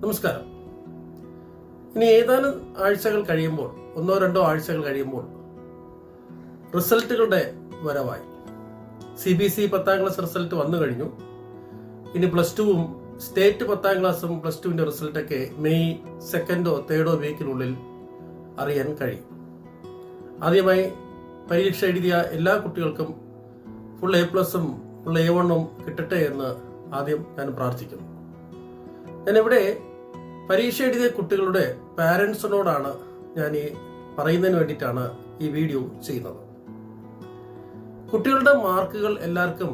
നമസ്കാരം. ഇനി ഏതാനും ആഴ്ചകൾ കഴിയുമ്പോൾ, 1-2 ആഴ്ചകൾ കഴിയുമ്പോൾ റിസൾട്ടുകളുടെ വരവായി. CBSE 10ാം ക്ലാസ് റിസൾട്ട് വന്നു കഴിഞ്ഞു. ഇനി +2ഉം സ്റ്റേറ്റ് 10ാം ക്ലാസ്സും +2വിന്റെ റിസൾട്ടൊക്കെ മെയ് 2ോ 3ോ വീക്കിനുള്ളിൽ അറിയാൻ കഴിയും. ആദ്യമായി പരീക്ഷ എഴുതിയ എല്ലാ കുട്ടികൾക്കും ഫുൾ A+ഉം ഫുൾ A1ഉം കിട്ടട്ടെ എന്ന് ആദ്യം ഞാൻ പ്രാർത്ഥിക്കുന്നു. ഞാനിവിടെ പരീക്ഷ എഴുതിയ കുട്ടികളുടെ പാരൻസിനോടാണ് ഞാൻ ഈ പറയുന്നതിന് വേണ്ടിയിട്ടാണ് ഈ വീഡിയോ ചെയ്യുന്നത്. കുട്ടികളുടെ മാർക്കുകൾ എല്ലാവർക്കും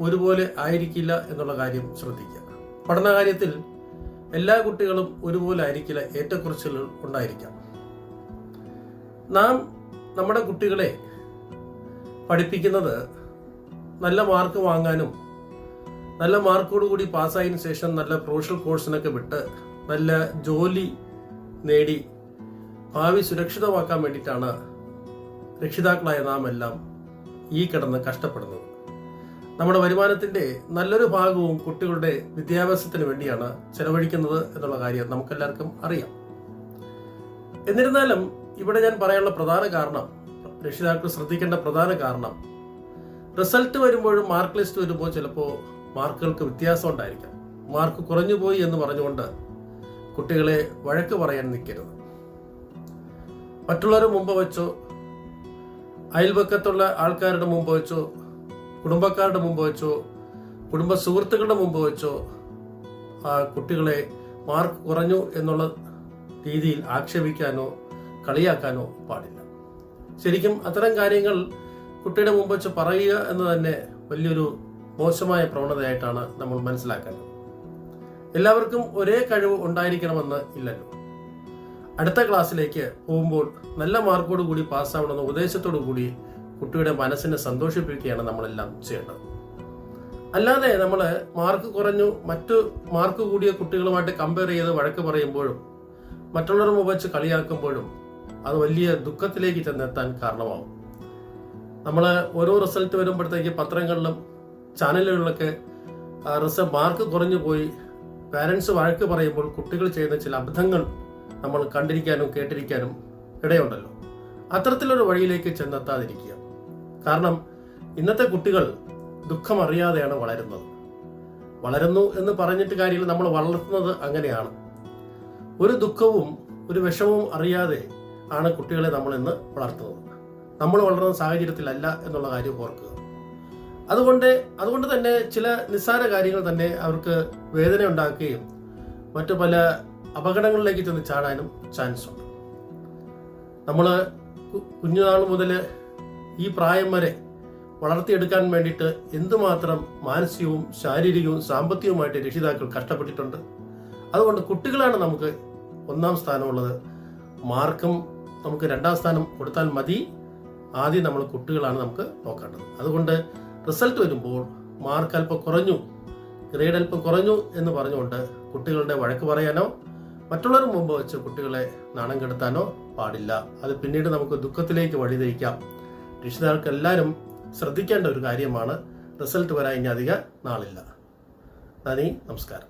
ഒരുപോലെ ആയിരിക്കില്ല എന്നുള്ള കാര്യം ശ്രദ്ധിക്കുക. പഠന കാര്യത്തിൽ എല്ലാ കുട്ടികളും ഒരുപോലെ ആയിരിക്കില്ല, ഏറ്റക്കുറച്ചിലുകൾ ഉണ്ടായിരിക്കാം. നാം നമ്മുടെ കുട്ടികളെ പഠിപ്പിക്കുന്നത് നല്ല മാർക്ക് വാങ്ങാനും നല്ല മാർക്കോടുകൂടി പാസ്സായതിനു ശേഷം നല്ല പ്രൊഫഷണൽ കോഴ്സിനൊക്കെ വിട്ട് നല്ല ജോലി നേടി ഭാവി സുരക്ഷിതമാക്കാൻ വേണ്ടിയിട്ടാണ് രക്ഷിതാക്കളായ നാം എല്ലാം ഈ കിടന്ന് കഷ്ടപ്പെടുന്നത്. നമ്മുടെ വരുമാനത്തിന്റെ നല്ലൊരു ഭാഗവും കുട്ടികളുടെ വിദ്യാഭ്യാസത്തിന് വേണ്ടിയാണ് ചെലവഴിക്കുന്നത് എന്നുള്ള കാര്യം നമുക്കെല്ലാവർക്കും അറിയാം. എന്നിരുന്നാലും ഇവിടെ ഞാൻ പറയാനുള്ള പ്രധാന കാരണം, രക്ഷിതാക്കൾ ശ്രദ്ധിക്കേണ്ട പ്രധാന കാരണം, റിസൾട്ട് വരുമ്പോഴും മാർക്ക് ലിസ്റ്റ് വരുമ്പോൾ ചിലപ്പോൾ മാർക്കുകൾക്ക് വ്യത്യാസം ഉണ്ടായിരിക്കാം. മാർക്ക് കുറഞ്ഞുപോയി എന്ന് പറഞ്ഞുകൊണ്ട് കുട്ടികളെ വഴക്ക് പറയാൻ നിൽക്കരുത്. മറ്റുള്ളവരുടെ മുമ്പ് വെച്ചോ, അയൽപക്കത്തുള്ള ആൾക്കാരുടെ മുമ്പ് വെച്ചോ, കുടുംബക്കാരുടെ മുമ്പ് വെച്ചോ, കുടുംബ സുഹൃത്തുക്കളുടെ മുമ്പ് വെച്ചോ ആ കുട്ടികളെ മാർക്ക് കുറഞ്ഞു എന്നുള്ള രീതിയിൽ ആക്ഷേപിക്കാനോ കളിയാക്കാനോ പാടില്ല. ശരിക്കും അത്തരം കാര്യങ്ങൾ കുട്ടിയുടെ മുമ്പ് വെച്ച് പറയുക എന്ന് തന്നെ വലിയൊരു മോശമായ പ്രവണതയായിട്ടാണ് നമ്മൾ മനസ്സിലാക്കേണ്ടത്. എല്ലാവർക്കും ഒരേ കഴിവ് ഉണ്ടായിരിക്കണമെന്ന് ഇല്ലല്ലോ. അടുത്ത ക്ലാസ്സിലേക്ക് പോകുമ്പോൾ നല്ല മാർക്കോട് കൂടി പാസ്സാവണമെന്ന ഉദ്ദേശത്തോടു കൂടി കുട്ടിയുടെ മനസ്സിനെ സന്തോഷിപ്പിക്കുകയാണ് നമ്മളെല്ലാം ചെയ്യേണ്ടത്. അല്ലാതെ നമ്മൾ മാർക്ക് കുറഞ്ഞു മറ്റു മാർക്ക് കൂടിയ കുട്ടികളുമായിട്ട് കമ്പയർ ചെയ്ത് വഴക്ക് പറയുമ്പോഴും മറ്റുള്ളവർ മുമ്പ് വെച്ച് കളിയാക്കുമ്പോഴും അത് വലിയ ദുഃഖത്തിലേക്ക് ചെന്നെത്താൻ കാരണമാവും. നമ്മൾ ഓരോ റിസൾട്ട് വരുമ്പോഴത്തേക്ക് പത്രങ്ങളിലും ചാനലുകളിലൊക്കെ മാർക്ക് കുറഞ്ഞു പോയി പാരൻസ് വഴക്ക് പറയുമ്പോൾ കുട്ടികൾ ചെയ്യുന്ന ചില അബദ്ധങ്ങൾ നമ്മൾ കണ്ടിരിക്കാനും കേട്ടിരിക്കാനും ഇടയുണ്ടല്ലോ. അത്തരത്തിലൊരു വഴിയിലേക്ക് ചെന്നെത്താതിരിക്കുക. കാരണം ഇന്നത്തെ കുട്ടികൾ ദുഃഖം അറിയാതെയാണ് വളരുന്നു എന്ന് പറഞ്ഞിട്ട് കാര്യമില്ല. നമ്മൾ വളർത്തുന്നത് അങ്ങനെയാണ്. ഒരു ദുഃഖവും ഒരു വിഷമവും അറിയാതെ ആണ് കുട്ടികളെ നമ്മൾ ഇന്ന് വളർത്തുന്നത്. നമ്മൾ വളർന്ന സാഹചര്യത്തിലല്ല എന്നുള്ള കാര്യം ഓർക്കുക. അതുകൊണ്ട് തന്നെ ചില നിസ്സാര കാര്യങ്ങൾ തന്നെ അവർക്ക് വേദന ഉണ്ടാക്കുകയും മറ്റു പല അപകടങ്ങളിലേക്ക് ചെന്ന് ചാടാനും ചാൻസ് ഉണ്ട്. നമ്മൾ കുഞ്ഞുനാൾ മുതൽ ഈ പ്രായം വരെ വളർത്തിയെടുക്കാൻ വേണ്ടിയിട്ട് എന്തുമാത്രം മാനസികവും ശാരീരികവും സാമ്പത്തികവുമായിട്ട് രക്ഷിതാക്കൾ കഷ്ടപ്പെട്ടിട്ടുണ്ട്. അതുകൊണ്ട് കുട്ടികളാണ് നമുക്ക് 1ാം സ്ഥാനമുള്ളത്. മാർക്കും നമുക്ക് 2ാം സ്ഥാനം കൊടുത്താൽ മതി. ആദ്യം നമ്മൾ കുട്ടികളാണ് നമുക്ക് നോക്കേണ്ടത്. അതുകൊണ്ട് റിസൾട്ട് വരുമ്പോൾ മാർക്ക് അല്പം കുറഞ്ഞു, ഗ്രേഡ് അല്പം കുറഞ്ഞു എന്ന് പറഞ്ഞുകൊണ്ട് കുട്ടികളുടെ വഴക്ക് പറയാനോ മറ്റുള്ളവർ മുമ്പ് വെച്ച് കുട്ടികളെ നാണം കെടുത്താനോ പാടില്ല. അത് പിന്നീട് നമുക്ക് ദുഃഖത്തിലേക്ക് വഴിതിരിക്കാം. രക്ഷിതാക്കൾക്ക് എല്ലാവരും ശ്രദ്ധിക്കേണ്ട ഒരു കാര്യമാണ്. റിസൾട്ട് വരാൻ ഇനി അധികം നാളില്ല. നന്ദി, നമസ്കാരം.